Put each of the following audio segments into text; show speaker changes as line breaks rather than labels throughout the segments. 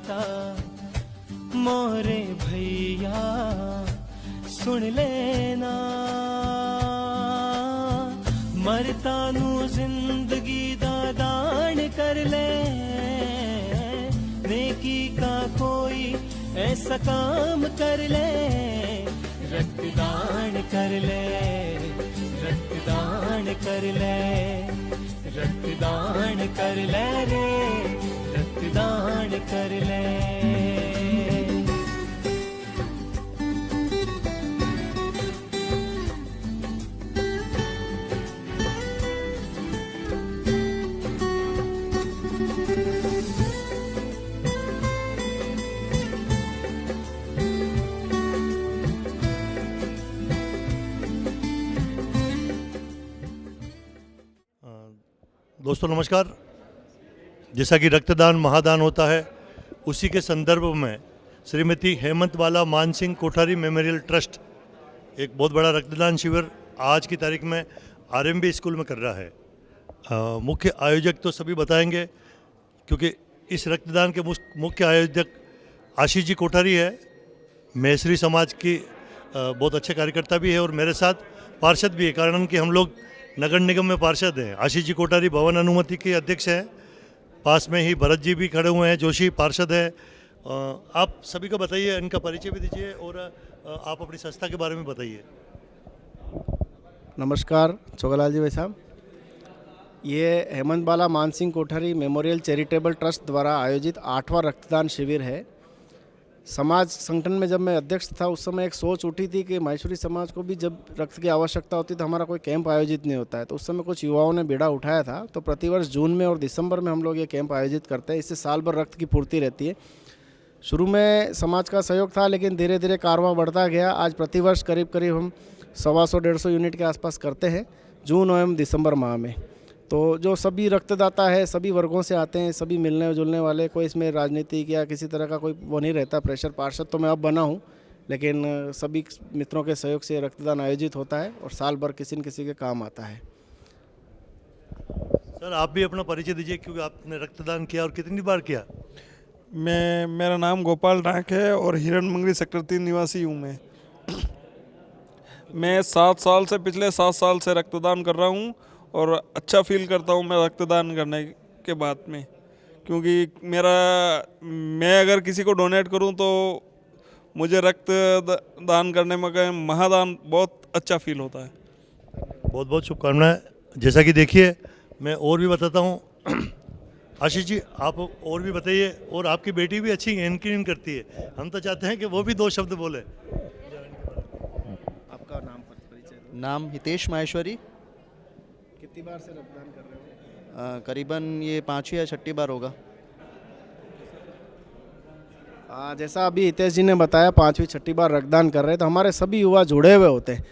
था मोरे भैया सुन लेना, मरता नू जिंदगी दा दान कर ले, नेकी का कोई ऐसा काम कर ले, रक्तदान कर ले, रक्तदान कर ले, रक्तदान कर ले रे, रक्तदान कर ले।
दोस्तों नमस्कार। जैसा कि रक्तदान महादान होता है, उसी के संदर्भ में श्रीमती हेमंतबाला मानसिंह कोठारी मेमोरियल ट्रस्ट एक बहुत बड़ा रक्तदान शिविर आज की तारीख में आरएमबी स्कूल में कर रहा है। मुख्य आयोजक तो सभी बताएंगे, क्योंकि इस रक्तदान के मुख्य आयोजक आशीष जी कोठारी है, मैसरी समाज की बहुत अच्छे कार्यकर्ता भी है और मेरे साथ पार्षद भी है, कारण कि हम लोग नगर निगम में पार्षद हैं। आशीष जी कोठारी भवन अनुमति के अध्यक्ष हैं, पास में ही भरत जी भी खड़े हुए हैं, जोशी पार्षद हैं। आप सभी को बताइए, इनका परिचय भी दीजिए और आप अपनी संस्था के बारे में बताइए।
नमस्कार चोगलाल जी भाई साहब, ये Hemantbala Mansingh Kothari memorial charitable trust द्वारा आयोजित 8वां रक्तदान शिविर है। समाज संगठन में जब मैं अध्यक्ष था उस समय एक सोच उठी थी कि माहेश्वरी समाज को भी जब रक्त की आवश्यकता होती तो हमारा कोई कैंप आयोजित नहीं होता है, तो उस समय कुछ युवाओं ने बीड़ा उठाया था। तो प्रतिवर्ष जून में और दिसंबर में हम लोग ये कैंप आयोजित करते हैं, इससे साल भर रक्त की पूर्ति रहती है। शुरू में समाज का सहयोग था, लेकिन धीरे धीरे कारवां बढ़ता गया। आज प्रतिवर्ष करीब करीब हम 125-150 यूनिट के आसपास करते हैं जून एवं दिसंबर माह में। तो जो सभी रक्तदाता है सभी वर्गों से आते हैं, सभी मिलने जुलने वाले, कोई इसमें राजनीतिक या किसी तरह का कोई वो नहीं रहता प्रेशर। पार्षद तो मैं अब बना हूँ, लेकिन सभी मित्रों के सहयोग से रक्तदान आयोजित होता है और साल भर किसी न किसी के काम आता है।
सर आप भी अपना परिचय दीजिए, क्योंकि आपने रक्तदान किया और कितनी बार किया?
मेरा नाम गोपाल नायक है और हिरन मंगरी सेक्टर 3 निवासी हूँ। मैं 7 साल से पिछले 7 साल से रक्तदान कर रहा हूँ और अच्छा फील करता हूँ मैं रक्तदान करने के बाद में, क्योंकि मैं अगर किसी को डोनेट करूँ तो मुझे रक्तदान करने में महादान बहुत अच्छा फील होता है।
बहुत बहुत शुभकामनाएं। जैसा कि देखिए, मैं और भी बताता हूँ। आशीष जी आप और भी बताइए, और आपकी बेटी भी अच्छी एंकरिंग करती है, हम तो चाहते हैं कि वो भी 2 शब्द बोले।
आपका नाम परिचय?
नाम हितेश माहेश्वरी।
कितनी बार से रक्तदान कर रहे हो?
करीबन ये 5वीं या 6ठी बार होगा।
जैसा अभी हितेश जी ने बताया 5वीं-6ठी बार रक्तदान कर रहे हैं, तो हमारे सभी युवा जुड़े हुए होते हैं।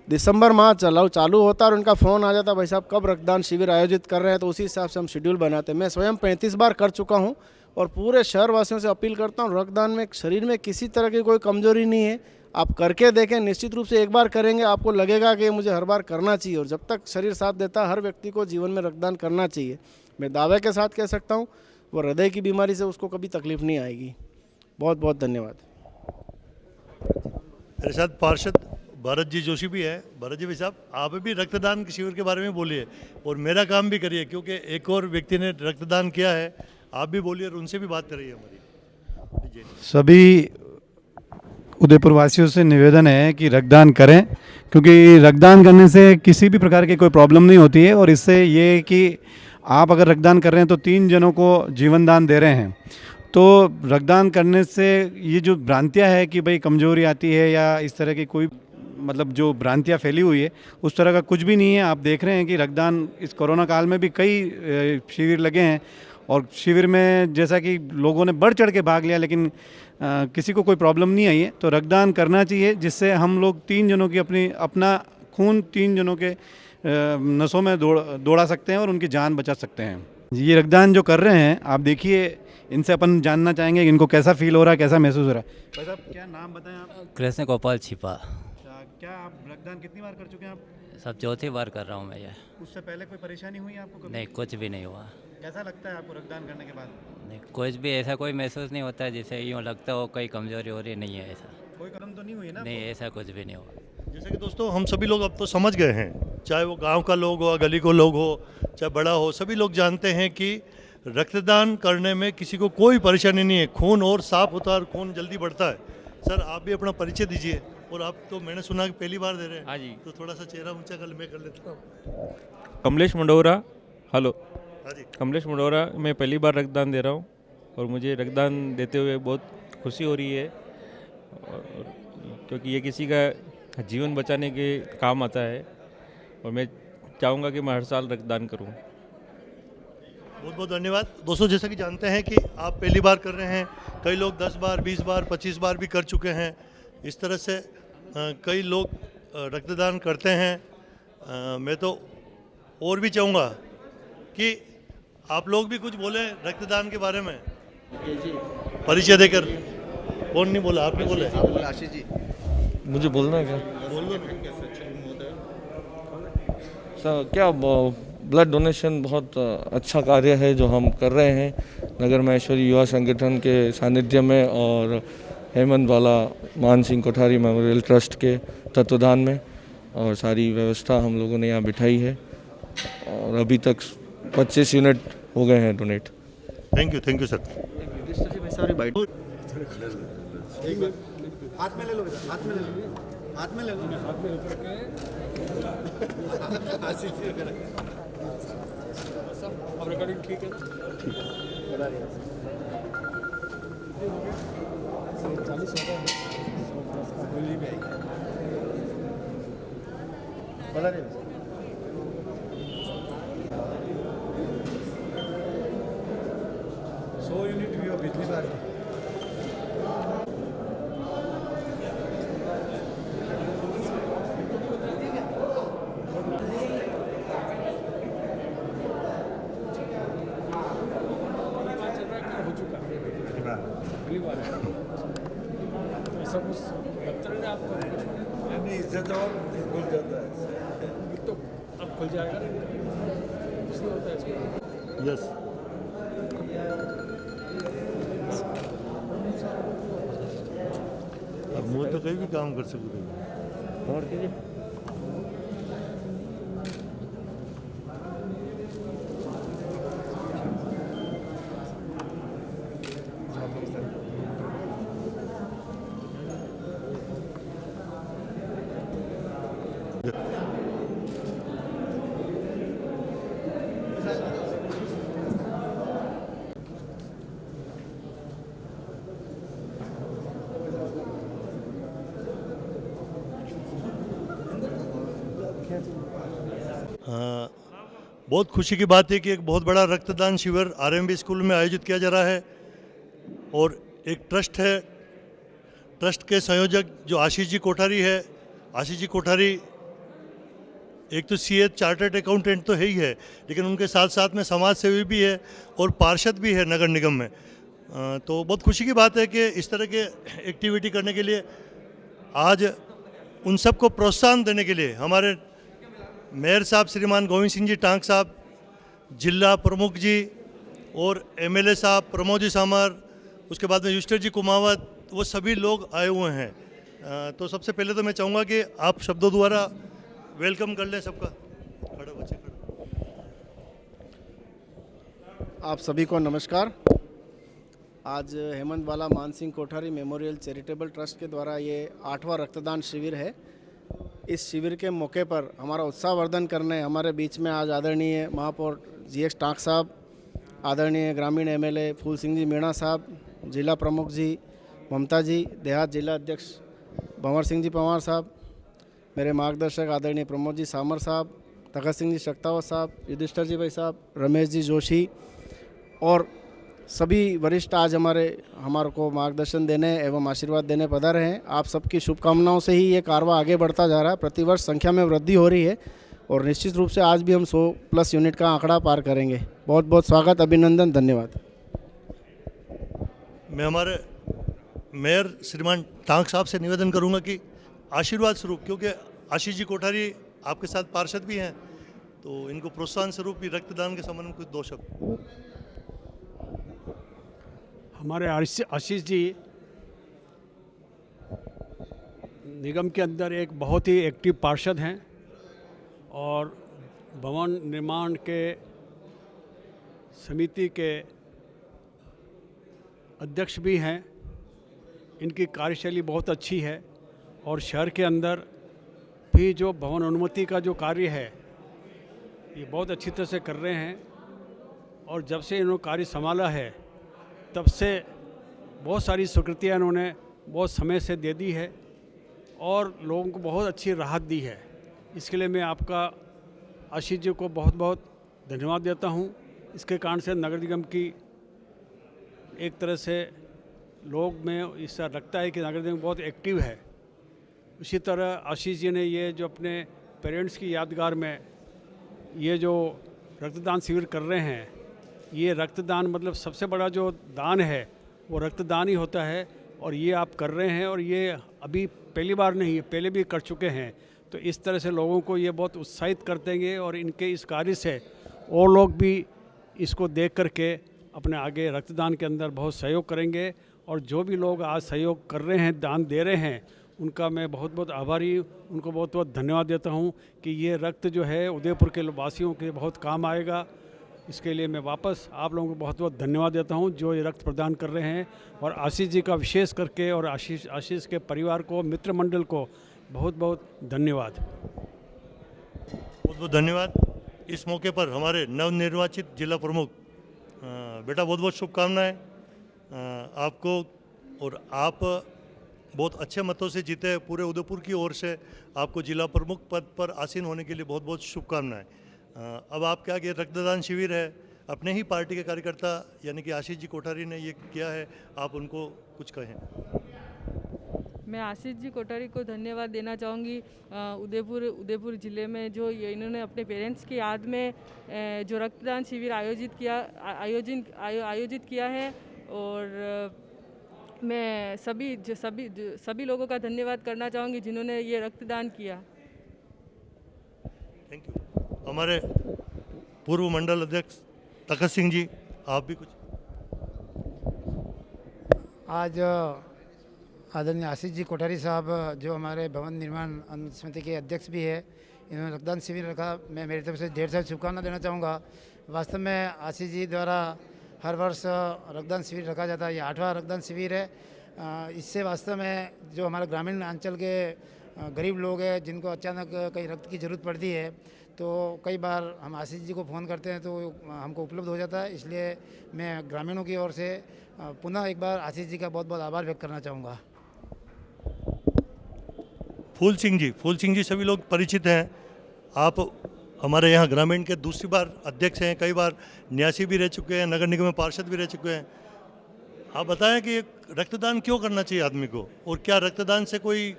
दिसंबर माह चालू होता है और उनका फ़ोन आ जाता, भाई साहब कब रक्तदान शिविर आयोजित कर रहे हैं, तो उसी हिसाब से हम शेड्यूल बनाते हैं। मैं स्वयं 35 बार कर चुका हूँ और पूरे शहर वासियों से अपील करता हूँ, रक्तदान में शरीर में किसी तरह की कोई कमजोरी नहीं है, आप करके देखें। निश्चित रूप से एक बार करेंगे आपको लगेगा कि मुझे हर बार करना चाहिए, और जब तक शरीर साथ देता हर व्यक्ति को जीवन में रक्तदान करना चाहिए। मैं दावे के साथ कह सकता हूँ वो हृदय की बीमारी से उसको कभी तकलीफ नहीं आएगी। बहुत बहुत धन्यवाद।
मेरे साथ पार्षद भरत जी जोशी भी है। भरत जी भाई साहब, आप भी रक्तदान शिविर के बारे में बोलिए और मेरा काम भी करिए, क्योंकि एक और व्यक्ति ने रक्तदान किया है। आप भी बोलिए और उनसे भी बात करिए हमारी।
सभी उदयपुर वासियों से निवेदन है कि रक्तदान करें, क्योंकि रक्तदान करने से किसी भी प्रकार की कोई प्रॉब्लम नहीं होती है। और इससे ये कि आप अगर रक्तदान कर रहे हैं तो 3 जनों को जीवन दान दे रहे हैं। तो रक्तदान करने से ये जो भ्रांतियाँ है कि भाई कमजोरी आती है या इस तरह की कोई मतलब जो भ्रांतियाँ फैली हुई है, उस तरह का कुछ भी नहीं है। आप देख रहे हैं कि रक्तदान इस कोरोना काल में भी कई शिविर लगे हैं और शिविर में जैसा कि लोगों ने बढ़ चढ़ के भाग लिया, लेकिन किसी को कोई प्रॉब्लम नहीं आई है। तो रक्तदान करना चाहिए, जिससे हम लोग 3 जनों की अपना खून 3 जनों के नसों में दौड़ा सकते हैं और उनकी जान बचा सकते हैं। ये रक्तदान जो कर रहे हैं, आप देखिए, इनसे अपन जानना चाहेंगे कि इनको कैसा फील हो रहा है, कैसा महसूस हो रहा है। भाई साहब क्या नाम बताएं आप?
कृष्ण गोपाल छिपा।
क्या आप रक्तदान कितनी बार कर चुके हैं आप?
सब 4थी बार कर रहा हूँ मैं ये।
उससे पहले कोई परेशानी हुई आपको कभी?
नहीं, कुछ भी नहीं हुआ।
कैसा लगता है आपको रक्तदान करने के बाद?
नहीं, कुछ भी ऐसा कोई महसूस नहीं होता जैसे यूँ लगता हो कोई कमजोरी हो रही, नहीं है ऐसा।
कोई कदम तो नहीं हुई ना?
नहीं, ऐसा कुछ भी नहीं हुआ।
जैसे कि दोस्तों हम सभी लोग अब तो समझ गए हैं, चाहे वो गांव का लोग हो, गली को लोग हो, चाहे बड़ा हो, सभी लोग जानते हैं कि रक्तदान करने में किसी को कोई परेशानी नहीं है। खून और साफ होता है और खून जल्दी बढ़ता है। सर आप भी अपना परिचय दीजिए। और आप तो मैंने सुना कि पहली बार दे रहे हैं।
हाँ जी।
तो थोड़ा सा चेहरा ऊंचा कर मैं कर लेता हूँ।
कमलेश मंडोरा। हेलो।
हाँ जी।
कमलेश मंडोरा, मैं पहली बार रक्तदान दे रहा हूँ और मुझे रक्तदान देते हुए बहुत खुशी हो रही है, और क्योंकि ये किसी का जीवन बचाने के काम आता है और मैं चाहूँगा कि मैं हर साल रक्तदान करूँ।
बहुत बहुत धन्यवाद। दोस्तों जैसा कि जानते हैं कि आप पहली बार कर रहे हैं, कई लोग 10 बार 20 बार 25 बार भी कर चुके हैं। इस तरह से कई लोग रक्तदान करते हैं। मैं तो और भी चाहूँगा कि आप लोग भी कुछ बोलें रक्तदान के बारे में, परिचय देकर। कौन नहीं बोला? आपने बोले।
आशीष जी,
मुझे बोलना है क्या?
बोल दो।
सर क्या ब्लड डोनेशन बहुत अच्छा कार्य है जो हम कर रहे हैं नगर महेश्वरी युवा संगठन के सानिध्य में और हेमंत वाला मान सिंह कोठारी मेमोरियल ट्रस्ट के तत्वाधान में, और सारी व्यवस्था हम लोगों ने यहाँ बिठाई है और अभी तक 25 यूनिट हो गए हैं डोनेट।
Thank you sir.
हाथ में ले लो, हाथ में ले लो, हाथ में ले लो, हाथ में अब रिकॉर्डिंग ठीक है। बता रहे 100 यूनिट हुई पिछली बार। इससे तो और खुल जाता है, तो अब खुल जाएगा ना, इसलिए होता है इसमें।
यस। अब मुँह तो कहीं भी काम कर सकते हैं।
और कीजिए।
बहुत खुशी की बात है कि एक बहुत बड़ा रक्तदान शिविर आरएमबी स्कूल में आयोजित किया जा रहा है और एक ट्रस्ट है। ट्रस्ट के संयोजक जो आशीष जी कोठारी है, आशीष जी कोठारी एक तो सीए चार्टर्ड अकाउंटेंट तो है ही है, लेकिन उनके साथ साथ में समाज सेवी भी है और पार्षद भी है नगर निगम में। तो बहुत खुशी की बात है कि इस तरह के एक्टिविटी करने के लिए आज उन सबको प्रोत्साहन देने के लिए हमारे मेयर साहब श्रीमान गोविंद सिंह जी टांक साहब, जिला प्रमुख जी और एमएलए साहब प्रमोद जी सामर, उसके बाद में युष्टर जी कुमावत, वो सभी लोग आए हुए हैं। तो सबसे पहले तो मैं चाहूँगा कि आप शब्दों द्वारा वेलकम कर लें सबका। खड़ा बच्चे खड़ा।
आप सभी को नमस्कार। आज हेमंत वाला मान Singh Kothari memorial charitable trust के द्वारा ये 8वां रक्तदान शिविर है। इस शिविर के मौके पर हमारा उत्साहवर्धन करने हमारे बीच में आज आदरणीय महापौर जीएक्स टांक साहब, आदरणीय ग्रामीण एमएलए फूल सिंह जी मीणा साहब, जिला प्रमुख जी ममता जी, देहात जिला अध्यक्ष भंवर सिंह जी पंवार साहब, मेरे मार्गदर्शक आदरणीय प्रमोद जी सामर साहब, तखत सिंह जी शक्तावत साहब, युधिष्ठर जी भाई साहब, रमेश जी जोशी और सभी वरिष्ठ आज हमारे को मार्गदर्शन देने एवं आशीर्वाद देने पधारे हैं। आप सबकी शुभकामनाओं से ही ये कारवा आगे बढ़ता जा रहा है। प्रतिवर्ष संख्या में वृद्धि हो रही है और निश्चित रूप से आज भी हम 100+ यूनिट का आंकड़ा पार करेंगे। बहुत बहुत स्वागत, अभिनंदन, धन्यवाद।
मैं हमारे मेयर श्रीमान टांक साहब से निवेदन करूंगा कि आशीर्वाद स्वरूप, क्योंकि आशीष जी कोठारी आपके साथ पार्षद भी हैं, तो इनको प्रोत्साहन स्वरूप भी रक्तदान के संबंध में कुछ 2 शब्द।
हमारे आशीष जी निगम के अंदर एक बहुत ही एक्टिव पार्षद हैं और भवन निर्माण के समिति के अध्यक्ष भी हैं। इनकी कार्यशैली बहुत अच्छी है और शहर के अंदर भी जो भवन अनुमति का जो कार्य है ये बहुत अच्छी तरह से कर रहे हैं। और जब से इन्होंने कार्य संभाला है तब से बहुत सारी स्वीकृतियाँ इन्होंने बहुत समय से दे दी है और लोगों को बहुत अच्छी राहत दी है। इसके लिए मैं आपका आशीष जी को बहुत बहुत धन्यवाद देता हूँ। इसके कारण से नगर निगम की एक तरह से लोग में ऐसा लगता है कि नगर निगम बहुत एक्टिव है। उसी तरह आशीष जी ने ये जो अपने पेरेंट्स की यादगार में ये जो रक्तदान शिविर कर रहे हैं, ये रक्तदान मतलब सबसे बड़ा जो दान है वो रक्तदान ही होता है और ये आप कर रहे हैं और ये अभी पहली बार नहीं है, पहले भी कर चुके हैं। तो इस तरह से लोगों को ये बहुत उत्साहित कर देंगे और इनके इस कार्य से और लोग भी इसको देख करके अपने आगे रक्तदान के अंदर बहुत सहयोग करेंगे। और जो भी लोग आज सहयोग कर रहे हैं, दान दे रहे हैं, उनका मैं बहुत बहुत आभारी, उनको बहुत बहुत धन्यवाद देता हूं कि ये रक्त जो है उदयपुर के वासियों के बहुत काम आएगा। इसके लिए मैं वापस आप लोगों को बहुत बहुत धन्यवाद देता हूं जो ये रक्त प्रदान कर रहे हैं। और आशीष जी का विशेष करके और आशीष के परिवार को, मित्र मंडल को बहुत बहुत धन्यवाद।
बहुत बहुत धन्यवाद। इस मौके पर हमारे नवनिर्वाचित जिला प्रमुख बेटा बहुत बहुत शुभकामनाएं आपको। और आप बहुत अच्छे मतों से जीते, पूरे उदयपुर की ओर से आपको जिला प्रमुख पद पर आसीन होने के लिए बहुत बहुत शुभकामनाएं। अब आपके आगे रक्तदान शिविर है, अपने ही पार्टी के कार्यकर्ता यानी कि आशीष जी कोठारी ने ये किया है, आप उनको कुछ कहें।
मैं आशीष जी कोठारी को धन्यवाद देना चाहूँगी। उदयपुर ज़िले में जो ये इन्होंने अपने पेरेंट्स की याद में जो रक्तदान शिविर आयोजित किया है और मैं सभी लोगों का धन्यवाद करना चाहूँगी जिन्होंने ये रक्तदान किया।
Thank you. हमारे पूर्व मंडल अध्यक्ष तखत सिंह जी, आप भी कुछ।
आज आदरणीय आशीष जी कोठारी साहब जो हमारे भवन निर्माण समिति के अध्यक्ष भी है, इन्होंने रक्तदान शिविर रखा। मैं मेरी तरफ से ढेर सारी शुभकामना देना चाहूँगा। वास्तव में आशीष जी द्वारा हर वर्ष रक्तदान शिविर रखा जाता है। ये 8वां रक्तदान शिविर है। इससे वास्तव में जो हमारे ग्रामीण अंचल के गरीब लोग हैं जिनको अचानक कहीं रक्त की ज़रूरत पड़ती है तो कई बार हम आशीष जी को फ़ोन करते हैं तो हमको उपलब्ध हो जाता है। इसलिए मैं ग्रामीणों की ओर से पुनः एक बार आशीष जी का बहुत बहुत आभार व्यक्त करना चाहूँगा।
फूल सिंह जी सभी लोग परिचित हैं। आप हमारे यहाँ ग्रामीण के दूसरी बार अध्यक्ष हैं, कई बार न्यासी भी रह चुके हैं, नगर निगम में पार्षद भी रह चुके हैं। आप बताएं कि रक्तदान क्यों करना चाहिए आदमी को और क्या रक्तदान से कोई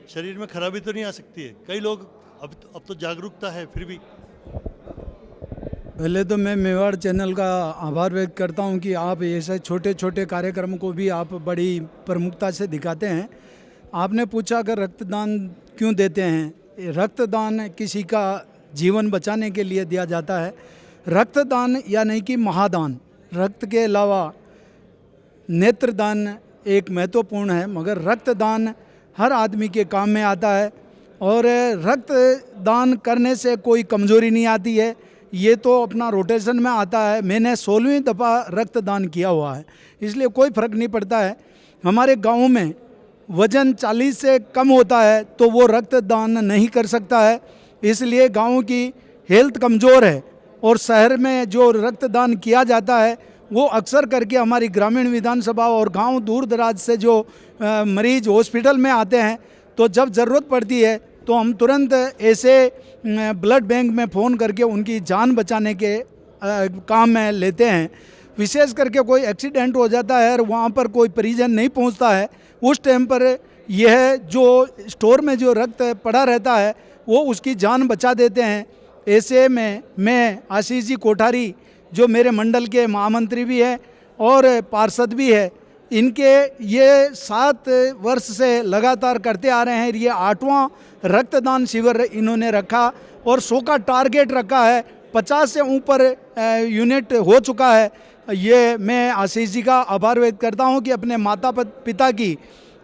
शरीर में खराबी तो नहीं आ सकती है? कई लोग अब तो जागरूकता है फिर भी।
पहले तो मैं मेवाड़ चैनल का आभार व्यक्त करता हूं कि आप ऐसे छोटे छोटे कार्यक्रम को भी आप बड़ी प्रमुखता से दिखाते हैं। आपने पूछा कि रक्तदान क्यों देते हैं। रक्तदान किसी का जीवन बचाने के लिए दिया जाता है। रक्तदान यानी कि महादान, रक्त के अलावा नेत्रदान एक महत्वपूर्ण है, मगर रक्तदान हर आदमी के काम में आता है और रक्तदान करने से कोई कमज़ोरी नहीं आती है। ये तो अपना रोटेशन में आता है। मैंने 16वीं दफ़ा रक्तदान किया हुआ है, इसलिए कोई फ़र्क नहीं पड़ता है। हमारे गांव में वज़न 40 से कम होता है तो वो रक्तदान नहीं कर सकता है, इसलिए गाँव की हेल्थ कमज़ोर है। और शहर में जो रक्तदान किया जाता है वो अक्सर करके हमारी ग्रामीण विधानसभा और गांव दूर दराज से जो मरीज हॉस्पिटल में आते हैं तो जब ज़रूरत पड़ती है तो हम तुरंत ऐसे ब्लड बैंक में फ़ोन करके उनकी जान बचाने के काम में लेते हैं। विशेष करके कोई एक्सीडेंट हो जाता है और वहाँ पर कोई परिजन नहीं पहुँचता है, उस टाइम पर यह जो स्टोर में जो रक्त पड़ा रहता है वो उसकी जान बचा देते हैं। ऐसे में मैं आशीष जी कोठारी जो मेरे मंडल के महामंत्री भी हैं और पार्षद भी है, इनके ये 7 वर्ष से लगातार करते आ रहे हैं। ये 8वां रक्तदान शिविर इन्होंने रखा और 100 का टारगेट रखा है, 50 से ऊपर यूनिट हो चुका है। ये मैं आशीष जी का आभार व्यक्त करता हूँ कि अपने माता पिता की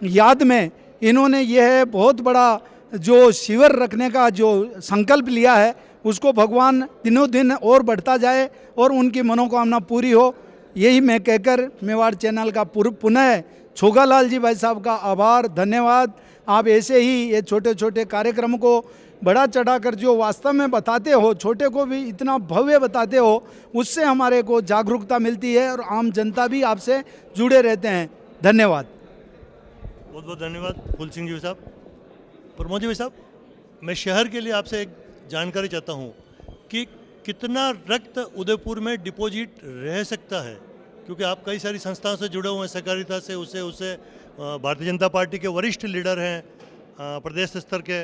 याद में इन्होंने यह बहुत बड़ा जो शिविर रखने का जो संकल्प लिया है, उसको भगवान दिनों दिन और बढ़ता जाए और उनकी मनोकामना पूरी हो। यही मैं कहकर मेवाड़ चैनल का पुनः छोगालाल जी भाई साहब का आभार, धन्यवाद। आप ऐसे ही ये छोटे छोटे कार्यक्रम को बड़ा चढ़ाकर जो वास्तव में बताते हो, छोटे को भी इतना भव्य बताते हो, उससे हमारे को जागरूकता मिलती है और आम जनता भी आपसे जुड़े रहते हैं। धन्यवाद।
बहुत बहुत धन्यवाद फूल सिंह जी साहब। प्रमोद जी साहब, मैं शहर के लिए आपसे एक जानकारी चाहता हूँ कि कितना रक्त उदयपुर में डिपॉजिट रह सकता है, क्योंकि आप कई सारी संस्थाओं से जुड़े हुए हैं, सहकारिता से, उससे भारतीय जनता पार्टी के वरिष्ठ लीडर हैं प्रदेश स्तर के,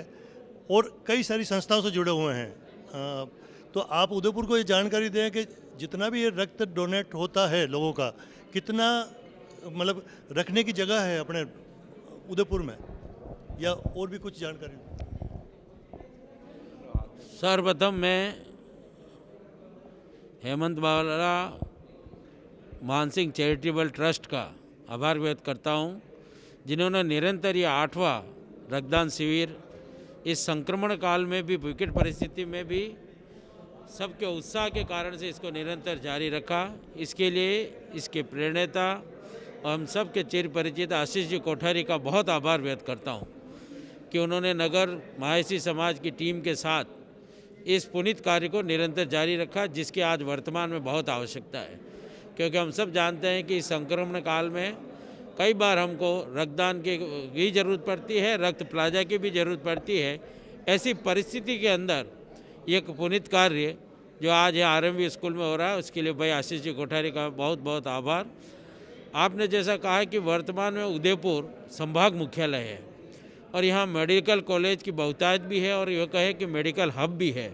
और कई सारी संस्थाओं से जुड़े हुए हैं। तो आप उदयपुर को ये जानकारी दें कि जितना भी ये रक्त डोनेट होता है लोगों का, कितना मतलब रखने की जगह है अपने उदयपुर में, या और भी कुछ जानकारी?
सर्वप्रथम मैं हेमंत वाला मानसिंह चैरिटेबल ट्रस्ट का आभार व्यक्त करता हूं, जिन्होंने निरंतर ये 8वां रक्तदान शिविर इस संक्रमण काल में भी, विकट परिस्थिति में भी सबके उत्साह के कारण से इसको निरंतर जारी रखा। इसके लिए इसके प्रेरणा और हम सब के चिर परिचित आशीष जी कोठारी का बहुत आभार व्यक्त करता हूं कि उन्होंने नगर महायसी समाज की टीम के साथ इस पुनीत कार्य को निरंतर जारी रखा, जिसकी आज वर्तमान में बहुत आवश्यकता है। क्योंकि हम सब जानते हैं कि इस संक्रमण काल में कई बार हमको रक्तदान की भी ज़रूरत पड़ती है, रक्त प्लाजा की भी ज़रूरत पड़ती है। ऐसी परिस्थिति के अंदर एक पुनीत कार्य जो आज यहाँ आरएमवी स्कूल में हो रहा है, उसके लिए भाई आशीष जी कोठारी का बहुत बहुत आभार। आपने जैसा कहा कि वर्तमान में उदयपुर संभाग मुख्यालय है और यहाँ मेडिकल कॉलेज की बहुतायत भी है और यह कहे कि मेडिकल हब भी है,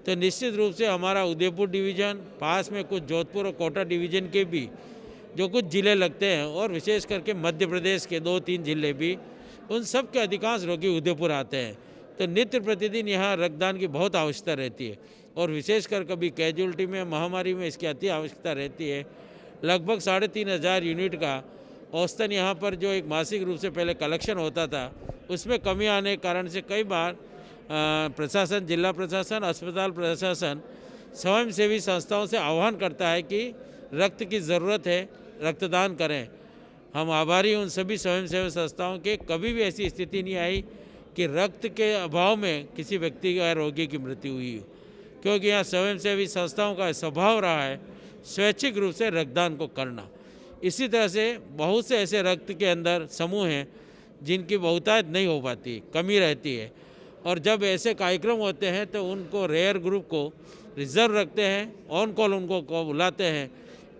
तो निश्चित रूप से हमारा उदयपुर डिवीज़न, पास में कुछ जोधपुर और कोटा डिवीज़न के भी जो कुछ ज़िले लगते हैं, और विशेष करके मध्य प्रदेश के 2-3 ज़िले भी, उन सब के अधिकांश रोगी उदयपुर आते हैं। तो नित्य प्रतिदिन यहाँ रक्तदान की बहुत आवश्यकता रहती है और विशेषकर कभी कैजुअलिटी में, महामारी में इसकी अति आवश्यकता रहती है। लगभग 3,500 यूनिट का औसतन यहाँ पर जो एक मासिक रूप से पहले कलेक्शन होता था, उसमें कमी आने के कारण से कई बार प्रशासन, जिला प्रशासन, अस्पताल प्रशासन स्वयंसेवी संस्थाओं से आह्वान करता है कि रक्त की ज़रूरत है, रक्तदान करें। हम आभारी उन सभी स्वयंसेवी संस्थाओं के, कभी भी ऐसी स्थिति नहीं आई कि रक्त के अभाव में किसी व्यक्ति या रोगी की मृत्यु हुई हो, क्योंकि यहाँ स्वयंसेवी संस्थाओं का स्वभाव रहा है स्वैच्छिक रूप से रक्तदान को करना। इसी तरह से बहुत से ऐसे रक्त के अंदर समूह हैं जिनकी बहुतायत नहीं हो पाती, कमी रहती है, और जब ऐसे कार्यक्रम होते हैं तो उनको रेयर ग्रुप को रिजर्व रखते हैं, ऑन कॉल उनको बुलाते हैं।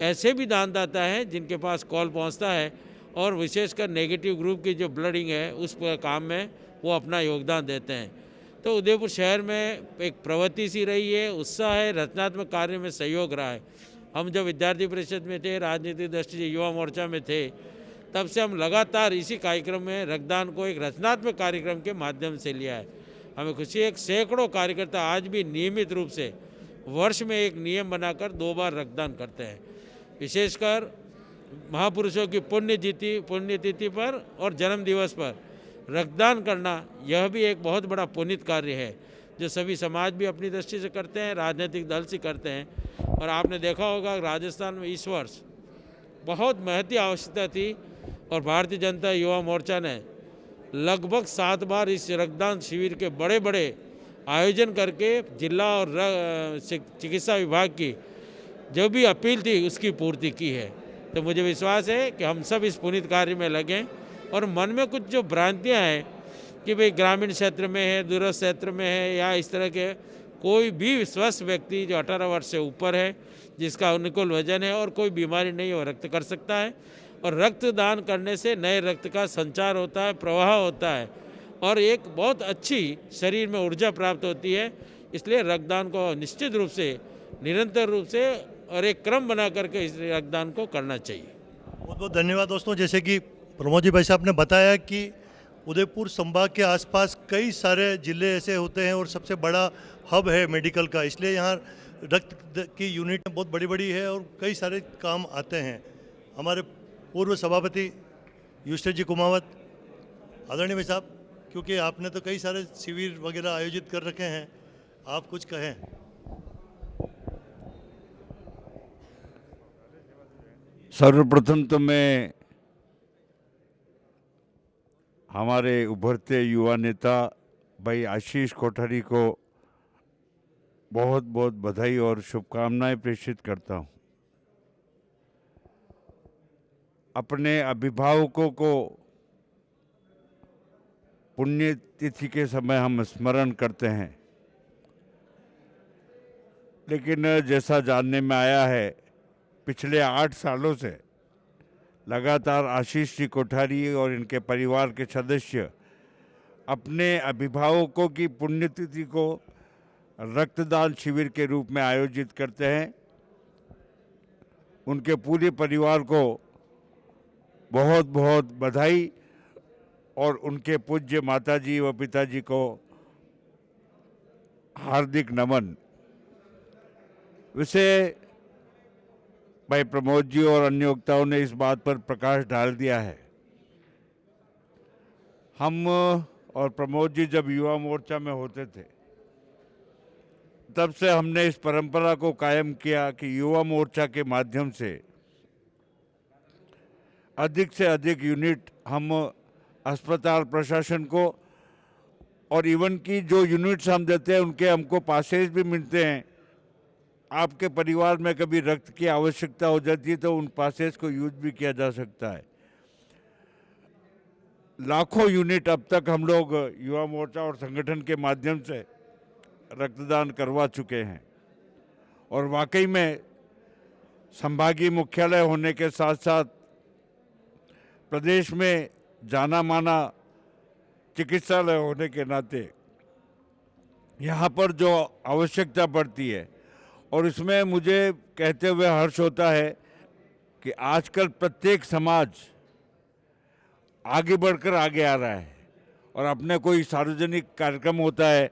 ऐसे भी दानदाता हैं जिनके पास कॉल पहुंचता है और विशेषकर नेगेटिव ग्रुप की जो ब्लडिंग है उस काम में वो अपना योगदान देते हैं। तो उदयपुर शहर में एक प्रवृत्ति सी रही है, उत्साह है, रचनात्मक कार्य में सहयोग रहा है। हम जब विद्यार्थी परिषद में थे, राजनीतिक दृष्टि से युवा मोर्चा में थे, तब से हम लगातार इसी कार्यक्रम में रक्तदान को एक रचनात्मक कार्यक्रम के माध्यम से लिया है। हमें खुशी है, सैकड़ों कार्यकर्ता आज भी नियमित रूप से वर्ष में एक नियम बनाकर 2 बार रक्तदान करते हैं। विशेषकर महापुरुषों की पुण्यतिथि पर और जन्म दिवस पर रक्तदान करना, यह भी एक बहुत बड़ा पुनीत कार्य है जो सभी समाज भी अपनी दृष्टि से करते हैं, राजनीतिक दल से करते हैं। और आपने देखा होगा राजस्थान में इस वर्ष बहुत महती आवश्यकता थी और भारतीय जनता युवा मोर्चा ने लगभग 7 बार इस रक्तदान शिविर के बड़े बड़े आयोजन करके जिला और चिकित्सा विभाग की जो भी अपील थी उसकी पूर्ति की है। तो मुझे विश्वास है कि हम सब इस पुनीत कार्य में लगें और मन में कुछ जो भ्रांतियां हैं कि भाई ग्रामीण क्षेत्र में है, दूरस्थ क्षेत्र में है, या इस तरह के कोई भी स्वस्थ व्यक्ति जो 18 वर्ष से ऊपर है, जिसका अनुकूल वजन है और कोई बीमारी नहीं है, वो रक्त कर सकता है। और रक्तदान करने से नए रक्त का संचार होता है, प्रवाह होता है और एक बहुत अच्छी शरीर में ऊर्जा प्राप्त होती है। इसलिए रक्तदान को निश्चित रूप से, निरंतर रूप से और एक क्रम बना करके इस रक्तदान को करना चाहिए।
बहुत बहुत धन्यवाद दोस्तों। जैसे कि प्रमोद जी भाई साहब ने बताया कि उदयपुर संभाग के आसपास कई सारे ज़िले ऐसे होते हैं और सबसे बड़ा हब है मेडिकल का, इसलिए यहाँ रक्त की यूनिट बहुत बड़ी बड़ी है और कई सारे काम आते हैं। हमारे पूर्व सभापति युष्टर जी कुमावत, आदरणीय भाई साहब, क्योंकि आपने तो कई सारे शिविर वगैरह आयोजित कर रखे हैं, आप कुछ कहें।
सर्वप्रथम तो मैं हमारे उभरते युवा नेता भाई आशीष कोठारी को बहुत बहुत बधाई और शुभकामनाएं प्रेषित करता हूं। अपने अभिभावकों को पुण्यतिथि के समय हम स्मरण करते हैं, लेकिन जैसा जानने में आया है पिछले 8 सालों से लगातार आशीष जी कोठारी और इनके परिवार के सदस्य अपने अभिभावकों की पुण्यतिथि को रक्तदान शिविर के रूप में आयोजित करते हैं। उनके पूरे परिवार को बहुत बहुत बधाई और उनके पूज्य माताजी व पिताजी को हार्दिक नमन। वैसे भाई प्रमोद जी और अन्य वक्ताओं ने इस बात पर प्रकाश डाल दिया है। हम और प्रमोद जी जब युवा मोर्चा में होते थे तब से हमने इस परंपरा को कायम किया कि युवा मोर्चा के माध्यम से अधिक यूनिट हम अस्पताल प्रशासन को और इवन की जो यूनिट्स हम देते हैं उनके हमको पासेज भी मिलते हैं। आपके परिवार में कभी रक्त की आवश्यकता हो जाती है तो उन पासेज को यूज भी किया जा सकता है। लाखों यूनिट अब तक हम लोग युवा मोर्चा और संगठन के माध्यम से रक्तदान करवा चुके हैं और वाकई में संभागीय मुख्यालय होने के साथ साथ प्रदेश में जाना माना चिकित्सालय होने के नाते यहाँ पर जो आवश्यकता पड़ती है, और इसमें मुझे कहते हुए हर्ष होता है कि आजकल प्रत्येक समाज आगे बढ़कर आगे आ रहा है और अपने कोई सार्वजनिक कार्यक्रम होता है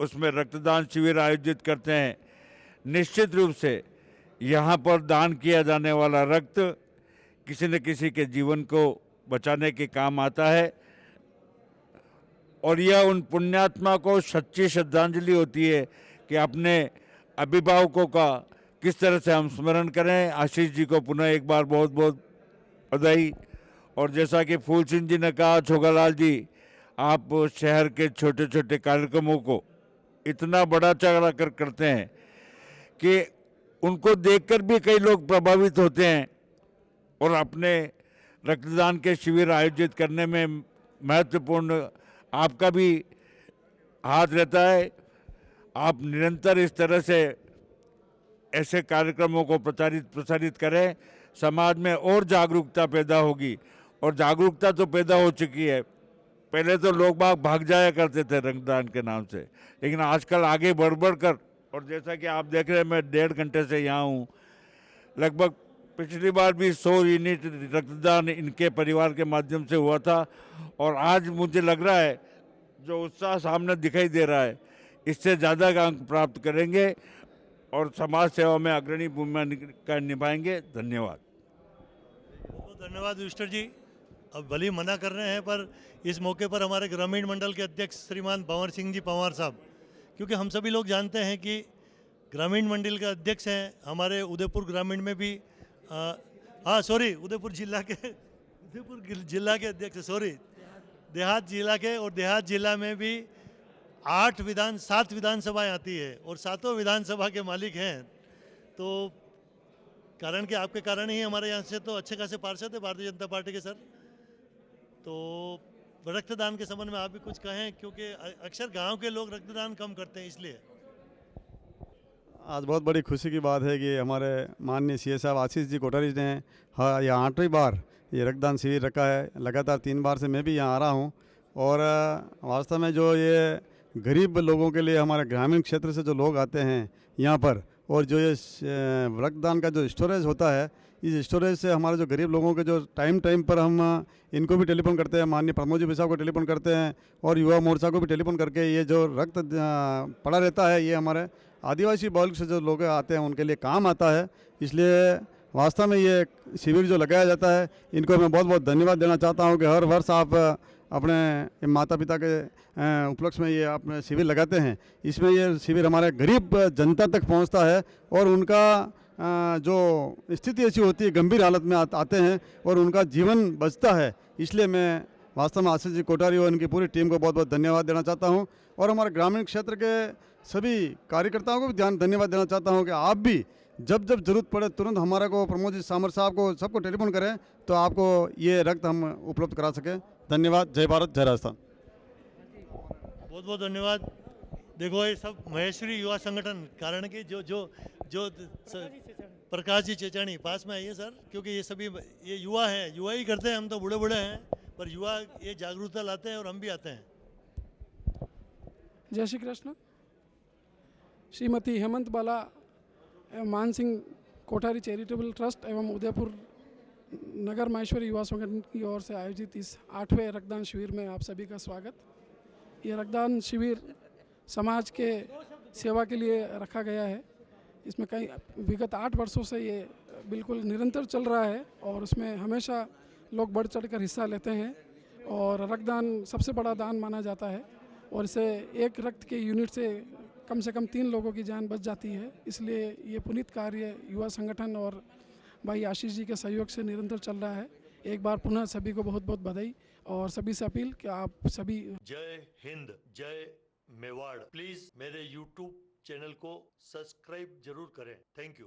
उसमें रक्तदान शिविर आयोजित करते हैं। निश्चित रूप से यहाँ पर दान किया जाने वाला रक्त किसी न किसी के जीवन को बचाने के काम आता है और यह उन पुण्यात्मा को सच्ची श्रद्धांजलि होती है कि अपने अभिभावकों का किस तरह से हम स्मरण करें। आशीष जी को पुनः एक बार बहुत बहुत बधाई। और जैसा कि फूल सिंह जी ने कहा, छोगालाल जी, आप शहर के छोटे छोटे कार्यक्रमों को इतना बड़ा चढ़ा कर करते हैं कि उनको देखकर भी कई लोग प्रभावित होते हैं और अपने रक्तदान के शिविर आयोजित करने में महत्वपूर्ण आपका भी हाथ रहता है। आप निरंतर इस तरह से ऐसे कार्यक्रमों को प्रसारित करें, समाज में और जागरूकता पैदा होगी और जागरूकता तो पैदा हो चुकी है। पहले तो लोग भाग जाया करते थे रक्तदान के नाम से, लेकिन आजकल आगे बढ़ कर, और जैसा कि आप देख रहे हैं मैं 1.5 घंटे से यहाँ हूँ, लगभग पिछली बार भी 100 यूनिट रक्तदान इनके परिवार के माध्यम से हुआ था और आज मुझे लग रहा है जो उत्साह सामने दिखाई दे रहा है इससे ज़्यादा का अंक प्राप्त करेंगे और समाज सेवा में अग्रणी भूमिका निभाएंगे। धन्यवाद।
बहुत धन्यवाद युष्टर जी। अब भली मना कर रहे हैं पर इस मौके पर हमारे ग्रामीण मंडल के अध्यक्ष श्रीमान भंवर सिंह जी पंवार साहब, क्योंकि हम सभी लोग जानते हैं कि ग्रामीण मंडल के अध्यक्ष हैं हमारे उदयपुर ग्रामीण में भी उदयपुर जिला के अध्यक्ष देहात जिला के, और देहात जिला में भी 7 विधानसभाएं आती है और 7 विधानसभा के मालिक हैं। तो कारण कि आपके कारण ही हमारे यहाँ से तो अच्छे खासे पार्षद है भारतीय जनता पार्टी के सर। तो रक्तदान के संबंध में आप भी कुछ कहें, क्योंकि अक्सर गांव के लोग रक्तदान कम करते हैं, इसलिए।
आज बहुत बड़ी खुशी की बात है कि हमारे माननीय सीए साहब आशीष जी कोठारी ने यह 8वीं बार ये रक्तदान शिविर रखा है। लगातार 3 बार से मैं भी यहाँ आ रहा हूँ और वास्तव में जो ये गरीब लोगों के लिए हमारे ग्रामीण क्षेत्र से जो लोग आते हैं यहाँ पर, और जो ये रक्तदान का जो स्टोरेज होता है, इस स्टोरेज से हमारे जो गरीब लोगों के जो टाइम पर हम इनको भी टेलीफोन करते हैं, माननीय प्रमोद जी साहब को टेलीफोन करते हैं और युवा मोर्चा को भी टेलीफोन करके ये जो रक्त पड़ा रहता है, ये हमारे आदिवासी बहुल से जो लोग आते हैं उनके लिए काम आता है। इसलिए वास्तव में ये शिविर जो लगाया जाता है, इनको मैं बहुत बहुत धन्यवाद देना चाहता हूँ कि हर वर्ष आप अपने माता पिता के उपलक्ष्य में ये अपने शिविर लगाते हैं। इसमें ये शिविर हमारे गरीब जनता तक पहुंचता है और उनका जो स्थिति ऐसी होती है, गंभीर हालत में आते हैं और उनका जीवन बचता है। इसलिए मैं वास्तव में आशीष जी कोठारी और इनकी पूरी टीम को बहुत बहुत धन्यवाद देना चाहता हूं और हमारे ग्रामीण क्षेत्र के सभी कार्यकर्ताओं को भी धन्यवाद देना चाहता हूं कि आप भी जब जरूरत पड़े तुरंत हमारा को प्रमोद जी सामर साहब को सबको टेलीफोन करें तो आपको ये रक्त हम उपलब्ध करा सकें। धन्यवाद। जय भारत, जय राजस्थान।
बहुत बहुत धन्यवाद। देखो ये सब महेश्वरी युवा संगठन, कारण कि जो प्रकाश जी चेचानी पास में आइए सर, क्योंकि ये सभी ये युवा हैं, युवा ही करते हैं, हम तो बूढ़े हैं, पर युवा ये जागरूकता लाते हैं और हम भी आते हैं।
जय श्री कृष्ण। श्रीमती हेमंत बाला एवं मान सिंह कोठारी चैरिटेबल ट्रस्ट एवं उदयपुर नगर माहेश्वरी युवा संगठन की ओर से आयोजित इस 8वें रक्तदान शिविर में आप सभी का स्वागत। ये रक्तदान शिविर समाज के सेवा के लिए रखा गया है। इसमें कई विगत 8 वर्षों से ये बिल्कुल निरंतर चल रहा है और उसमें हमेशा लोग बढ़ चढ़कर हिस्सा लेते हैं और रक्तदान सबसे बड़ा दान माना जाता है और इसे एक रक्त के यूनिट से कम 3 लोगों की जान बच जाती है। इसलिए ये पुनीत कार्य युवा संगठन और भाई आशीष जी के सहयोग से निरंतर चल रहा है। एक बार पुनः सभी को बहुत बहुत बधाई और सभी से अपील कि आप सभी
जय हिंद, जय मेवाड़। प्लीज मेरे YouTube चैनल को सब्सक्राइब जरूर करें। Thank you.